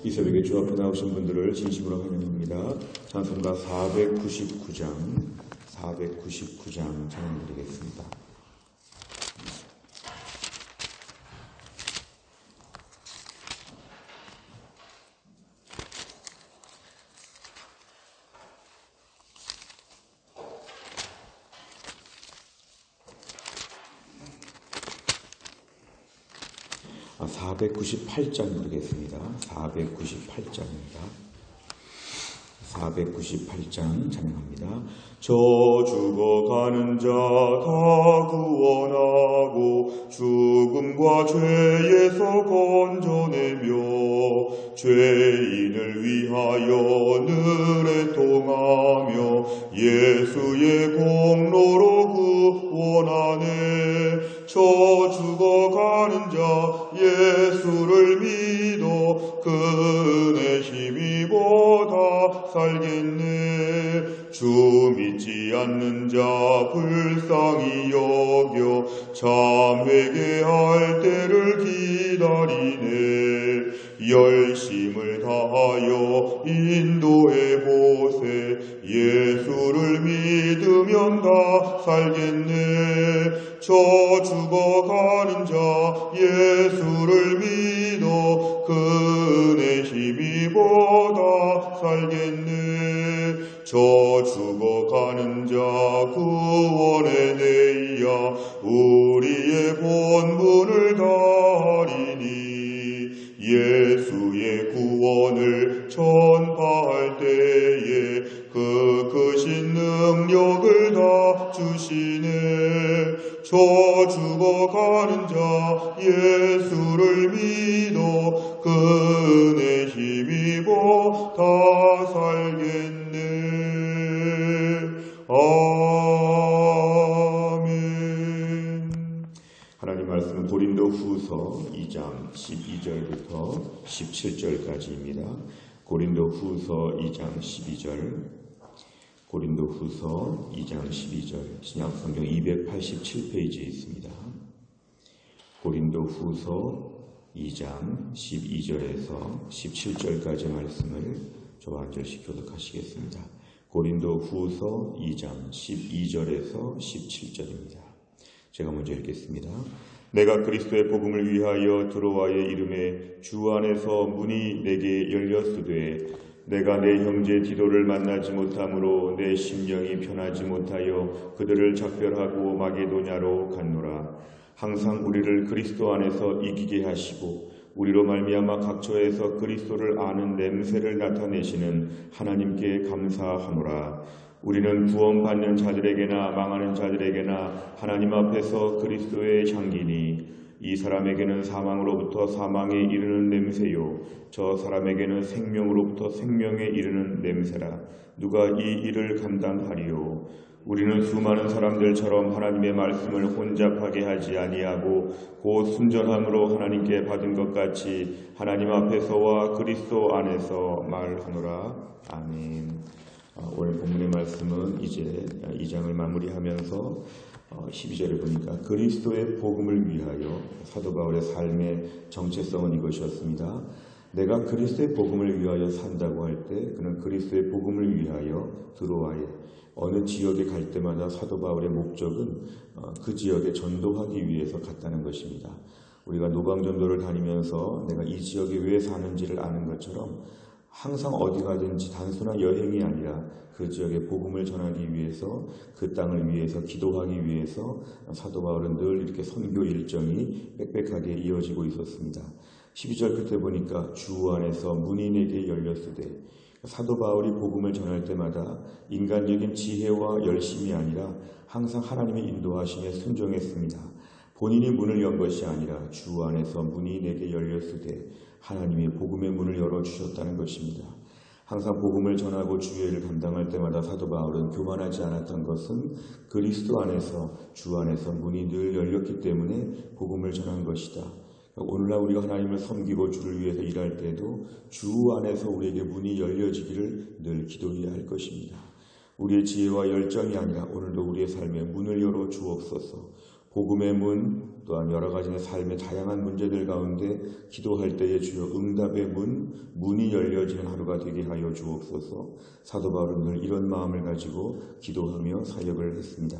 이 새벽에 주 앞에 나오신 분들을 진심으로 환영합니다. 찬송가 499장 찬양드리겠습니다. 아, 498장 부르겠습니다. 498장입니다. 498장 찬양합니다. 저 죽어가는 자 다 구원하고 죽음과 죄에서 건져내며 죄인을 위하여 늘 애통하며 예수의 공로로 구원하네. 저 죽어가는 자 예수를 믿어 그 은혜 힘입어 다 살겠네. 주 믿지 않는 자 불쌍히 여겨 참 회개할 때를 기다리네. 열심을 다하여 인도해 보세. 예수를 믿으면 다 살겠네. 저 죽어가는 자 예수를 믿어 그 은혜 힘입어 다 살겠네. 저 죽어가는 자 구원의 내야 우리의 본분을 다하리니. 예수의 구원을 전파할 때에 그 크신 능력을 다 주시네. 저 죽어가는 자 예수를 믿어 그 은혜 힘입어 다 살겠네. 아멘. 하나님 말씀은 고린도후서 2장 12절부터 17절까지입니다. 고린도후서 2장 12절 고린도후서 2장 12절 신약성경 287페이지에 있습니다. 고린도후서 2장 12절에서 17절까지의 말씀을 저와 한 절씩 교독하시겠습니다. 고린도후서 2장 12절에서 17절입니다. 제가 먼저 읽겠습니다. 내가 그리스도의 복음을 위하여 드로아의 이름에 주 안에서 문이 내게 열렸으되 내가 내 형제 디도를 만나지 못함으로 내 심령이 편하지 못하여 그들을 작별하고 마게도냐로 갔노라. 항상 우리를 그리스도 안에서 이기게 하시고 우리로 말미암아 각처에서 그리스도를 아는 냄새를 나타내시는 하나님께 감사하노라. 우리는 구원받는 자들에게나 망하는 자들에게나 하나님 앞에서 그리스도의 향기니 이 사람에게는 사망으로부터 사망에 이르는 냄새요 저 사람에게는 생명으로부터 생명에 이르는 냄새라. 누가 이 일을 감당하리요. 우리는 수많은 사람들처럼 하나님의 말씀을 혼잡하게 하지 아니하고 곧 순전함으로 하나님께 받은 것 같이 하나님 앞에서와 그리스도 안에서 말하노라. 아멘. 오늘 본문의 말씀은 이제 2장을 마무리하면서 12절에 보니까 그리스도의 복음을 위하여 사도 바울의 삶의 정체성은 이것이었습니다. 내가 그리스도의 복음을 위하여 산다고 할 때 그는 그리스도의 복음을 위하여 드로아에 어느 지역에 갈 때마다 사도 바울의 목적은 그 지역에 전도하기 위해서 갔다는 것입니다. 우리가 노방전도를 다니면서 내가 이 지역에 왜 사는지를 아는 것처럼 항상 어디 가든지 단순한 여행이 아니라 그 지역에 복음을 전하기 위해서 그 땅을 위해서 기도하기 위해서 사도 바울은 늘 이렇게 선교 일정이 빽빽하게 이어지고 있었습니다. 12절 끝에 보니까 주 안에서 문이 내게 열렸으되 사도 바울이 복음을 전할 때마다 인간적인 지혜와 열심이 아니라 항상 하나님의 인도하심에 순종했습니다. 본인이 문을 연 것이 아니라 주 안에서 문이 내게 열렸으되 하나님이 복음의 문을 열어주셨다는 것입니다. 항상 복음을 전하고 주의 일을 감당할 때마다 사도 바울은 교만하지 않았던 것은 그리스도 안에서 주 안에서 문이 늘 열렸기 때문에 복음을 전한 것이다. 오늘날 우리가 하나님을 섬기고 주를 위해서 일할 때도 주 안에서 우리에게 문이 열려지기를 늘 기도해야 할 것입니다. 우리의 지혜와 열정이 아니라 오늘도 우리의 삶에 문을 열어 주옵소서. 복음의 문, 또한 여러 가지 삶의 다양한 문제들 가운데 기도할 때에 주여 응답의 문이 열려지는 하루가 되게 하여 주옵소서. 사도 바울은 늘 이런 마음을 가지고 기도하며 사역을 했습니다.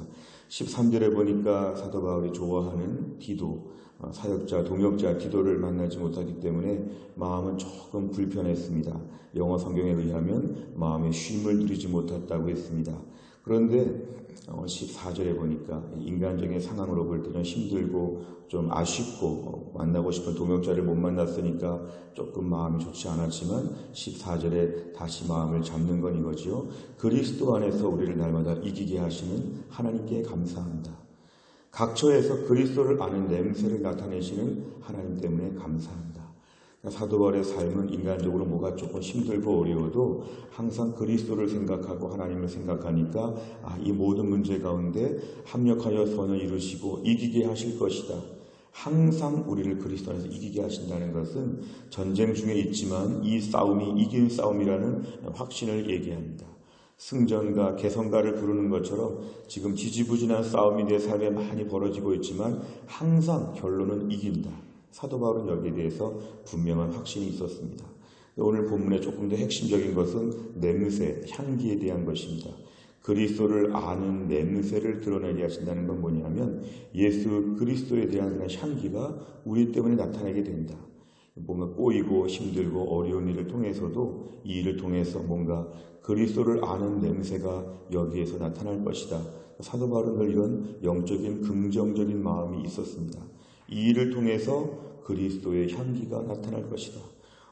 13절에 보니까 사도 바울이 좋아하는 디도, 사역자, 동역자 디도를 만나지 못하기 때문에 마음은 조금 불편했습니다. 영어 성경에 의하면 마음의 쉼을 누리지 못했다고 했습니다. 그런데 14절에 보니까 인간적인 상황으로 볼 때는 힘들고 좀 아쉽고 만나고 싶은 동역자를 못 만났으니까 조금 마음이 좋지 않았지만 14절에 다시 마음을 잡는 건 이거지요. 그리스도 안에서 우리를 날마다 이기게 하시는 하나님께 감사합니다. 각처에서 그리스도를 아는 냄새를 나타내시는 하나님 때문에 감사합니다. 사도 바울의 삶은 인간적으로 뭐가 조금 힘들고 어려워도 항상 그리스도를 생각하고 하나님을 생각하니까 이 모든 문제 가운데 합력하여 선을 이루시고 이기게 하실 것이다. 항상 우리를 그리스도 안에서 이기게 하신다는 것은 전쟁 중에 있지만 이 싸움이 이긴 싸움이라는 확신을 얘기합니다. 승전가, 개성가를 부르는 것처럼 지금 지지부진한 싸움이 내 삶에 많이 벌어지고 있지만 항상 결론은 이긴다. 사도 바울은 여기에 대해서 분명한 확신이 있었습니다. 오늘 본문의 조금 더 핵심적인 것은 냄새, 향기에 대한 것입니다. 그리스도를 아는 냄새를 드러내게 하신다는 건 뭐냐면 예수 그리스도에 대한 그런 향기가 우리 때문에 나타나게 된다. 뭔가 꼬이고 힘들고 어려운 일을 통해서도 이 일을 통해서 뭔가 그리스도를 아는 냄새가 여기에서 나타날 것이다. 사도 바울은 늘 이런 영적인 긍정적인 마음이 있었습니다. 이 일을 통해서 그리스도의 향기가 나타날 것이다.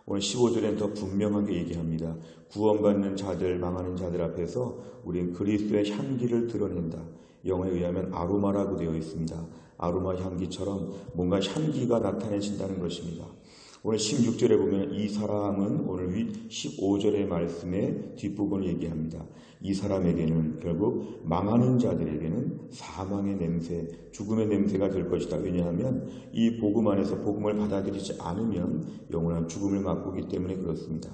오늘 15절엔 더 분명하게 얘기합니다. 구원받는 자들, 망하는 자들 앞에서 우리는 그리스도의 향기를 드러낸다. 영어에 의하면 아로마라고 되어 있습니다. 아로마 향기처럼 뭔가 향기가 나타내신다는 것입니다. 오늘 16절에 보면 이 사람은 오늘 15절의 말씀의 뒷부분을 얘기합니다. 이 사람에게는 결국 망하는 자들에게는 사망의 냄새, 죽음의 냄새가 될 것이다. 왜냐하면 이 복음 안에서 복음을 받아들이지 않으면 영원한 죽음을 맛보기 때문에 그렇습니다.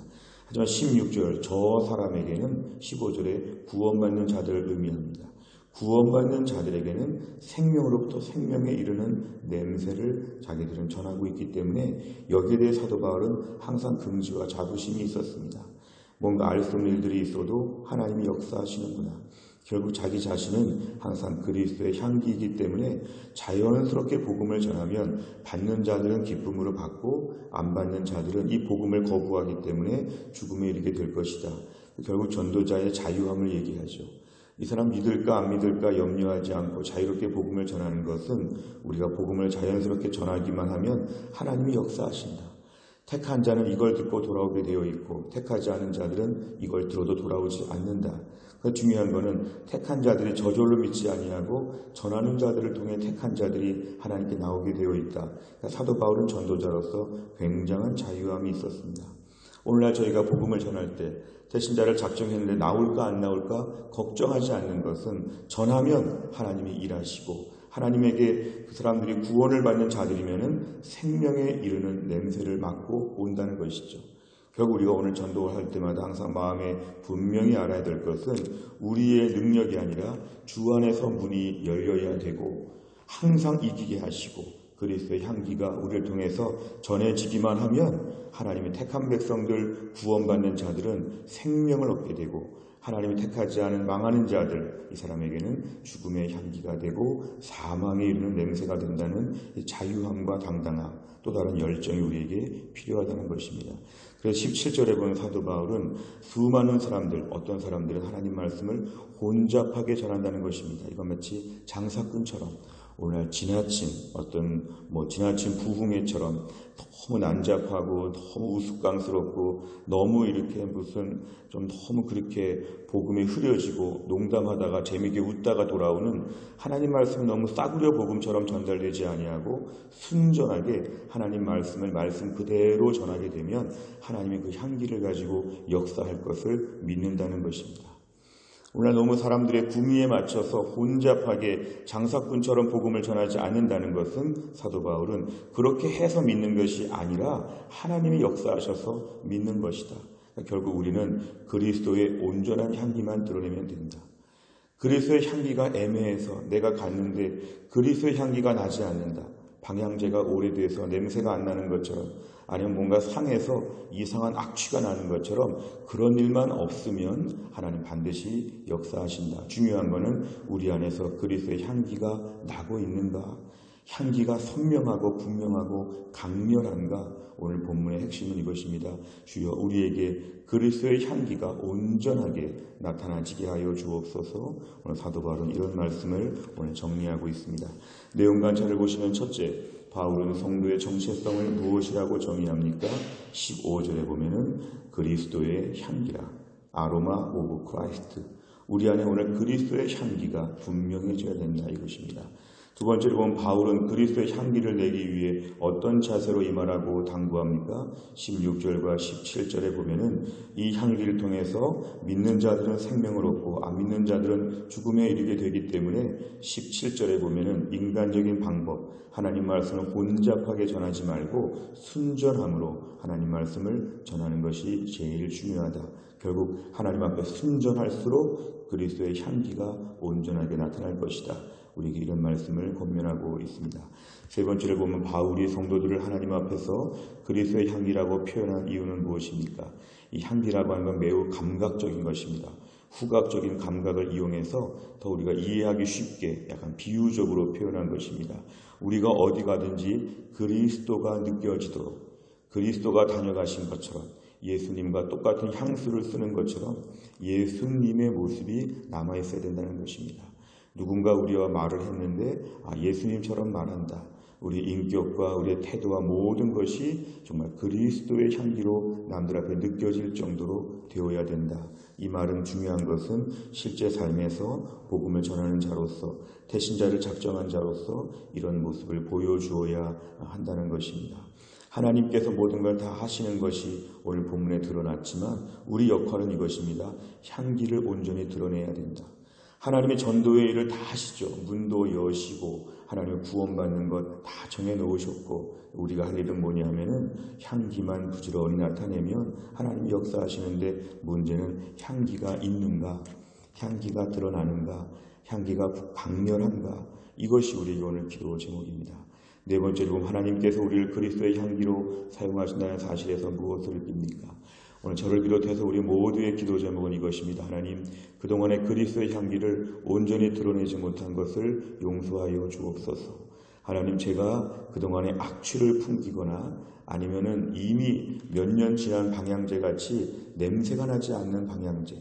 하지만 16절 저 사람에게는 15절에 구원받는 자들을 의미합니다. 구원받는 자들에게는 생명으로부터 생명에 이르는 냄새를 자기들은 전하고 있기 때문에 여기에 대해 사도 바울은 항상 긍지와 자부심이 있었습니다. 뭔가 알 수 없는 일들이 있어도 하나님이 역사하시는구나. 결국 자기 자신은 항상 그리스도의 향기이기 때문에 자연스럽게 복음을 전하면 받는 자들은 기쁨으로 받고 안 받는 자들은 이 복음을 거부하기 때문에 죽음에 이르게 될 것이다. 결국 전도자의 자유함을 얘기하죠. 이 사람 믿을까 안 믿을까 염려하지 않고 자유롭게 복음을 전하는 것은 우리가 복음을 자연스럽게 전하기만 하면 하나님이 역사하신다. 택한 자는 이걸 듣고 돌아오게 되어 있고 택하지 않은 자들은 이걸 들어도 돌아오지 않는다. 그 중요한 거는 택한 자들이 저절로 믿지 아니하고 전하는 자들을 통해 택한 자들이 하나님께 나오게 되어 있다. 그러니까 사도 바울은 전도자로서 굉장한 자유함이 있었습니다. 오늘날 저희가 복음을 전할 때 대신자를 작정했는데 나올까 안 나올까 걱정하지 않는 것은 전하면 하나님이 일하시고 하나님에게 그 사람들이 구원을 받는 자들이면은 생명에 이르는 냄새를 맡고 온다는 것이죠. 결국 우리가 오늘 전도할 때마다 항상 마음에 분명히 알아야 될 것은 우리의 능력이 아니라 주 안에서 문이 열려야 되고 항상 이기게 하시고 그리스도의 향기가 우리를 통해서 전해지기만 하면 하나님의 택한 백성들, 구원받는 자들은 생명을 얻게 되고 하나님이 택하지 않은 망하는 자들, 이 사람에게는 죽음의 향기가 되고 사망에 이르는 냄새가 된다는 자유함과 당당함, 또 다른 열정이 우리에게 필요하다는 것입니다. 그래서 17절에 보는 사도 바울은 수많은 사람들, 어떤 사람들은 하나님 말씀을 혼잡하게 전한다는 것입니다. 이건 마치 장사꾼처럼 오늘 지나친 지나친 부흥회처럼 너무 난잡하고 너무 우스꽝스럽고 너무 이렇게 너무 그렇게 복음이 흐려지고 농담하다가 재미있게 웃다가 돌아오는 하나님 말씀이 너무 싸구려 복음처럼 전달되지 아니하고 순전하게 하나님 말씀을 말씀 그대로 전하게 되면 하나님의 그 향기를 가지고 역사할 것을 믿는다는 것입니다. 오늘 너무 사람들의 구미에 맞춰서 혼잡하게 장사꾼처럼 복음을 전하지 않는다는 것은 사도 바울은 그렇게 해서 믿는 것이 아니라 하나님이 역사하셔서 믿는 것이다. 결국 우리는 그리스도의 온전한 향기만 드러내면 된다. 그리스도의 향기가 애매해서 내가 갔는데 그리스도의 향기가 나지 않는다. 방향제가 오래돼서 냄새가 안 나는 것처럼, 아니면 뭔가 상해서 이상한 악취가 나는 것처럼 그런 일만 없으면 하나님 반드시 역사하신다. 중요한 것은 우리 안에서 그리스도의 향기가 나고 있는가, 향기가 선명하고 분명하고 강렬한가. 오늘 본문의 핵심은 이것입니다. 주여 우리에게 그리스도의 향기가 온전하게 나타나지게 하여 주옵소서. 오늘 사도 바울은 이런 말씀을 오늘 정리하고 있습니다. 내용 관찰을 보시면, 첫째, 바울은 성도의 정체성을 무엇이라고 정의합니까? 15절에 보면은 그리스도의 향기라, 아로마 오브 크라이스트. 우리 안에 오늘 그리스도의 향기가 분명해져야 된다, 이것입니다. 두 번째로 보면 바울은 그리스도의 향기를 내기 위해 어떤 자세로 임하라고 당부합니까? 16절과 17절에 보면은 이 향기를 통해서 믿는 자들은 생명을 얻고 안 믿는 자들은 죽음에 이르게 되기 때문에 17절에 보면은 인간적인 방법, 하나님 말씀을 혼잡하게 전하지 말고 순전함으로 하나님 말씀을 전하는 것이 제일 중요하다. 결국 하나님 앞에 순전할수록 그리스도의 향기가 온전하게 나타날 것이다. 우리에게 이런 말씀을 권면하고 있습니다. 세 번째를 보면 바울이 성도들을 하나님 앞에서 그리스도의 향기라고 표현한 이유는 무엇입니까? 이 향기라고 하는 건 매우 감각적인 것입니다. 후각적인 감각을 이용해서 더 우리가 이해하기 쉽게 약간 비유적으로 표현한 것입니다. 우리가 어디 가든지 그리스도가 느껴지도록, 그리스도가 다녀가신 것처럼, 예수님과 똑같은 향수를 쓰는 것처럼 예수님의 모습이 남아있어야 된다는 것입니다. 누군가 우리와 말을 했는데 예수님처럼 말한다. 우리의 인격과 우리의 태도와 모든 것이 정말 그리스도의 향기로 남들 앞에 느껴질 정도로 되어야 된다. 이 말은 중요한 것은 실제 삶에서 복음을 전하는 자로서, 태신자를 작정한 자로서 이런 모습을 보여주어야 한다는 것입니다. 하나님께서 모든 걸 다 하시는 것이 오늘 본문에 드러났지만 우리 역할은 이것입니다. 향기를 온전히 드러내야 된다. 하나님의 전도의 일을 다 하시죠. 문도 여시고 하나님의 구원받는 것 다 정해놓으셨고, 우리가 할 일은 뭐냐면은 향기만 부지런히 나타내면 하나님이 역사하시는데, 문제는 향기가 있는가, 향기가 드러나는가, 향기가 강렬한가. 이것이 우리에게 오늘 기도 제목입니다. 네 번째로 보면 하나님께서 우리를 그리스도의 향기로 사용하신다는 사실에서 무엇을 빕니까? 오늘 저를 비롯해서 우리 모두의 기도 제목은 이것입니다. 하나님, 그동안의 그리스도의 향기를 온전히 드러내지 못한 것을 용서하여 주옵소서. 하나님, 제가 그동안의 악취를 풍기거나 아니면은 이미 몇 년 지난 방향제 같이 냄새가 나지 않는 방향제,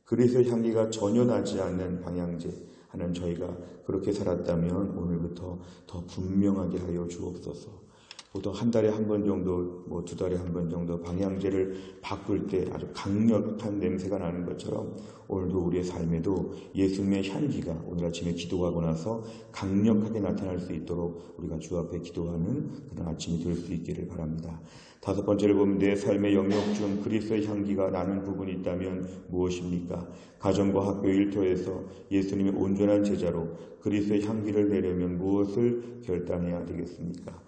그리스도의 향기가 전혀 나지 않는 방향제, 하나님, 저희가 그렇게 살았다면 오늘부터 더 분명하게 하여 주옵소서. 보통 한 달에 한 번 정도, 두 달에 한 번 정도 방향제를 바꿀 때 아주 강력한 냄새가 나는 것처럼 오늘도 우리의 삶에도 예수님의 향기가 오늘 아침에 기도하고 나서 강력하게 나타날 수 있도록 우리가 주 앞에 기도하는 그런 아침이 될 수 있기를 바랍니다. 다섯 번째를 보면 내 삶의 영역 중 그리스도의 향기가 나는 부분이 있다면 무엇입니까? 가정과 학교 일터에서 예수님의 온전한 제자로 그리스도의 향기를 내려면 무엇을 결단해야 되겠습니까?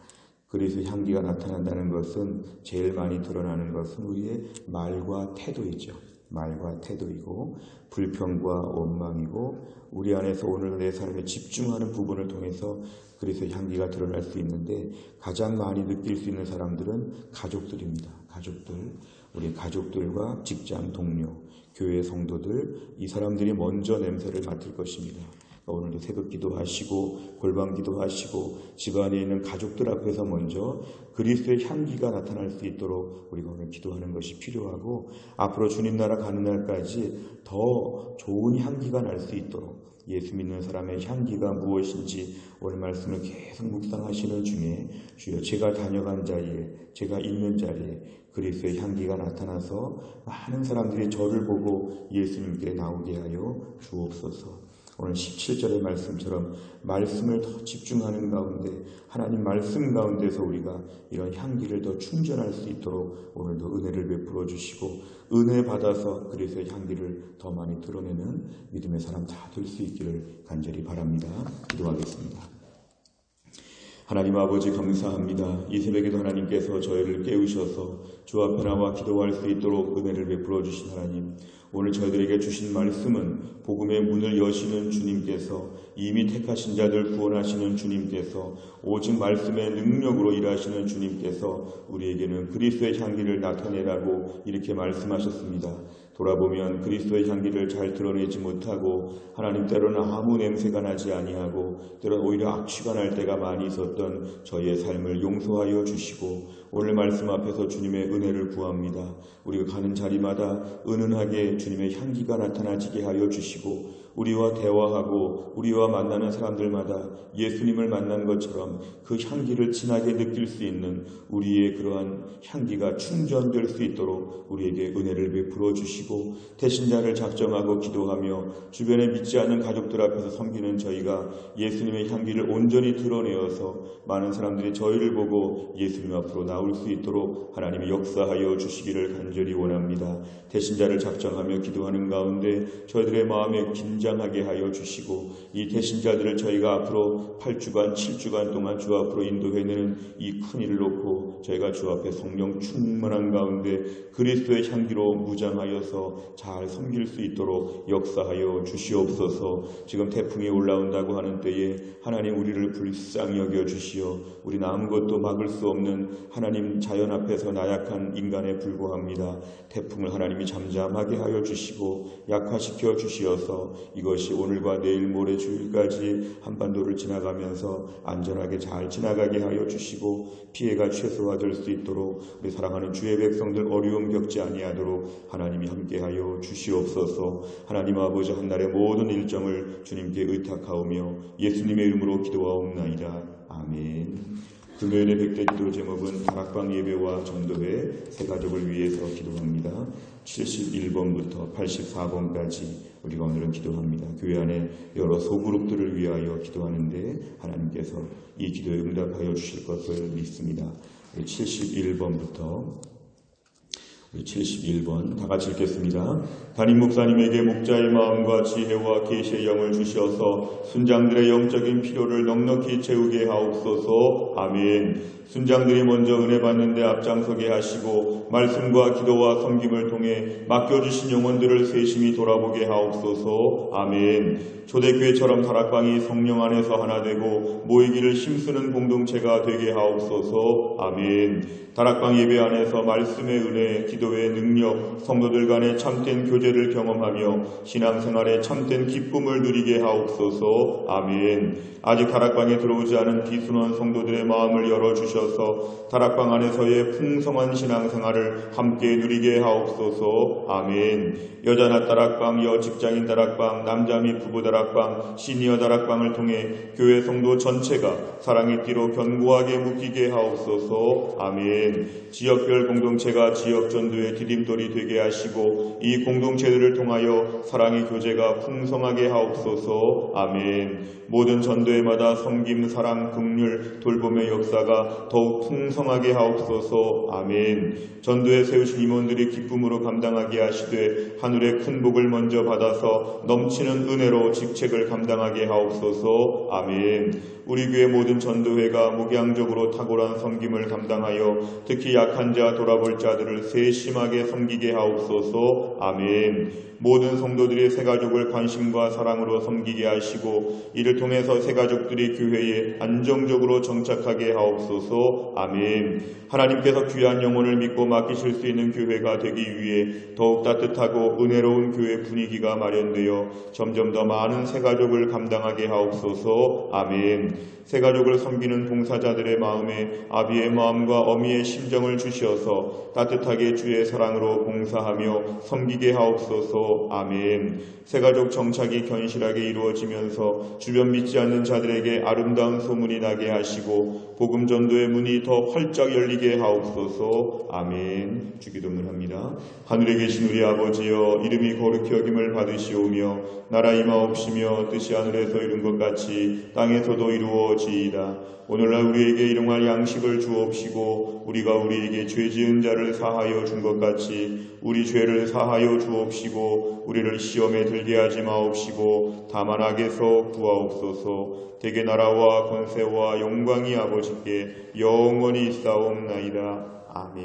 그리스도의 향기가 나타난다는 것은 제일 많이 드러나는 것은 우리의 말과 태도이죠. 말과 태도이고 불평과 원망이고, 우리 안에서 오늘 내 삶에 집중하는 부분을 통해서 그리스도의 향기가 드러날 수 있는데, 가장 많이 느낄 수 있는 사람들은 가족들입니다. 가족들, 우리 가족들과 직장 동료, 교회 성도들, 이 사람들이 먼저 냄새를 맡을 것입니다. 오늘도 새벽 기도하시고 골방 기도하시고 집안에 있는 가족들 앞에서 먼저 그리스도의 향기가 나타날 수 있도록 우리가 오늘 기도하는 것이 필요하고, 앞으로 주님 나라 가는 날까지 더 좋은 향기가 날 수 있도록 예수 믿는 사람의 향기가 무엇인지 오늘 말씀을 계속 묵상하시는 중에, 주여 제가 다녀간 자리에, 제가 있는 자리에 그리스도의 향기가 나타나서 많은 사람들이 저를 보고 예수님께 나오게 하여 주옵소서. 오늘 17절의 말씀처럼 말씀을 더 집중하는 가운데, 하나님 말씀 가운데서 우리가 이런 향기를 더 충전할 수 있도록 오늘도 은혜를 베풀어 주시고, 은혜 받아서 그리스도의 향기를 더 많이 드러내는 믿음의 사람 다 될 수 있기를 간절히 바랍니다. 기도하겠습니다. 하나님 아버지, 감사합니다. 이 새벽에도 하나님께서 저희를 깨우셔서 주 앞에 나와 기도할 수 있도록 은혜를 베풀어 주신 하나님, 오늘 저희들에게 주신 말씀은 복음의 문을 여시는 주님께서, 이미 택하신 자들 구원하시는 주님께서, 오직 말씀의 능력으로 일하시는 주님께서 우리에게는 그리스도의 향기를 나타내라고 이렇게 말씀하셨습니다. 돌아보면 그리스도의 향기를 잘 드러내지 못하고 하나님 때로는 아무 냄새가 나지 아니하고 때로는 오히려 악취가 날 때가 많이 있었던 저희의 삶을 용서하여 주시고, 오늘 말씀 앞에서 주님의 은혜를 구합니다. 우리가 가는 자리마다 은은하게 주님의 향기가 나타나지게 하여 주시고, 우리와 대화하고 우리와 만나는 사람들마다 예수님을 만난 것처럼 그 향기를 진하게 느낄 수 있는 우리의 그러한 향기가 충전될 수 있도록 우리에게 은혜를 베풀어 주시고, 태신자를 작정하고 기도하며 주변에 믿지 않는 가족들 앞에서 섬기는 저희가 예수님의 향기를 온전히 드러내어서 많은 사람들이 저희를 보고 예수님 앞으로 나올 수 있도록 하나님이 역사하여 주시기를 간절히 원합니다. 태신자를 작정하며 기도하는 가운데 저희들의 마음에 긴장하게 하여 주시고, 이 태신자들을 저희가 앞으로 8주간 7주간 동안 주 앞으로 인도해내는 이 큰 일을 놓고 저희가 주 앞에 성령 충만한 가운데 그리스도의 향기로 무장하여서 잘 섬길 수 있도록 역사하여 주시옵소서. 지금 태풍이 올라온다고 하는 때에 하나님, 우리를 불쌍히 여겨 주시어 우리는 아무것도 막을 수 없는 하나님 자연 앞에서 나약한 인간에 불과합니다. 태풍을 하나님이 잠잠하게 하여 주시고 약화시켜 주시어서 이것이 오늘과 내일 모레 주일까지 한반도를 지나가면서 안전하게 잘 지나가게 하여 주시고 피해가 최소화될 수 있도록 우리 사랑하는 주의 백성들 어려움 겪지 아니하도록 하나님이 함께하여 주시옵소서. 하나님 아버지, 한날의 모든 일정을 주님께 의탁하오며 예수님의 이름으로 기도하옵나이다. 아멘. 금요일의 백대 기도 제목은 다락방 예배와 전도회 새 가족을 위해서 기도합니다. 71번부터 84번까지 우리가 오늘은 기도합니다. 교회 안에 여러 소그룹들을 위하여 기도하는데 하나님께서 이 기도에 응답하여 주실 것을 믿습니다. 71번부터 71번 다 같이 읽겠습니다. 담임 목사님에게 목자의 마음과 지혜와 계시의 영을 주셔서 순장들의 영적인 필요를 넉넉히 채우게 하옵소서. 아멘. 순장들이 먼저 은혜 받는데 앞장서게 하시고 말씀과 기도와 섬김을 통해 맡겨주신 영혼들을 세심히 돌아보게 하옵소서. 아멘. 초대교회처럼 다락방이 성령 안에서 하나 되고 모이기를 힘쓰는 공동체가 되게 하옵소서. 아멘. 다락방 예배 안에서 말씀의 은혜, 기도의 능력, 성도들 간의 참된 교제를 경험하며 신앙생활의 참된 기쁨을 누리게 하옵소서. 아멘. 아직 다락방에 들어오지 않은 비순원 성도들의 마음을 열어주셔서 다락방 안에서의 풍성한 신앙생활을 함께 누리게 하옵소서. 아멘. 여자나 다락방, 여직장인 다락방, 남자 및 부부 다락방, 시니어 다락방을 통해 교회 성도 전체가 사랑의 띠로 견고하게 묶이게 하옵소서. 아멘. 지역별 공동체가 지역 전도의 디딤돌이 되게 하시고 이 공동체들을 통하여 사랑의 교제가 풍성하게 하옵소서. 아멘. 모든 전도회마다 섬김, 사랑, 긍휼, 돌봄의 역사가 더욱 풍성하게 하옵소서. 아멘. 전도에 세우신 임원들이 기쁨으로 감당하게 하시되 하늘의 큰 복을 먼저 받아서 넘치는 은혜로 직책을 감당하게 하옵소서. 아멘. 우리 교회 모든 전도회가 목양적으로 탁월한 섬김을 감당하여 특히 약한 자, 돌아볼 자들을 세심하게 섬기게 하옵소서. 아멘. 모든 성도들이 새가족을 관심과 사랑으로 섬기게 하시고 이를 통해서 새가족들이 교회에 안정적으로 정착하게 하옵소서. 아멘. 하나님께서 귀한 영혼을 믿고 맡기실 수 있는 교회가 되기 위해 더욱 따뜻하고 은혜로운 교회 분위기가 마련되어 점점 더 많은 새가족을 감당하게 하옵소서. 아멘. 새가족을 섬기는 봉사자들의 마음에 아비의 마음과 어미의 심정을 주시어서 따뜻하게 주의 사랑으로 봉사하며 섬기게 하옵소서. 아멘. 새가족 정착이 견실하게 이루어지면서 주변 믿지 않는 자들에게 아름다운 소문이 나게 하시고 복음 전도의 문이 더 활짝 열리게 하옵소서. 아멘. 주기도문 합니다. 하늘에 계신 우리 아버지여, 이름이 거룩히 여김을 받으시오며 나라 임하옵시며 뜻이 하늘에서 이룬 것 같이 땅에서도 이루어지이다. 오늘날 우리에게 일용할 양식을 주옵시고 우리가 우리에게 죄 지은 자를 사하여 준 것 같이 우리 죄를 사하여 주옵시고 우리를 시험에 들게 하지 마옵시고 다만 악에서 구하옵소서. 대개 나라와 권세와 영광이 아버지께 영원히 있사옵나이다. 아멘.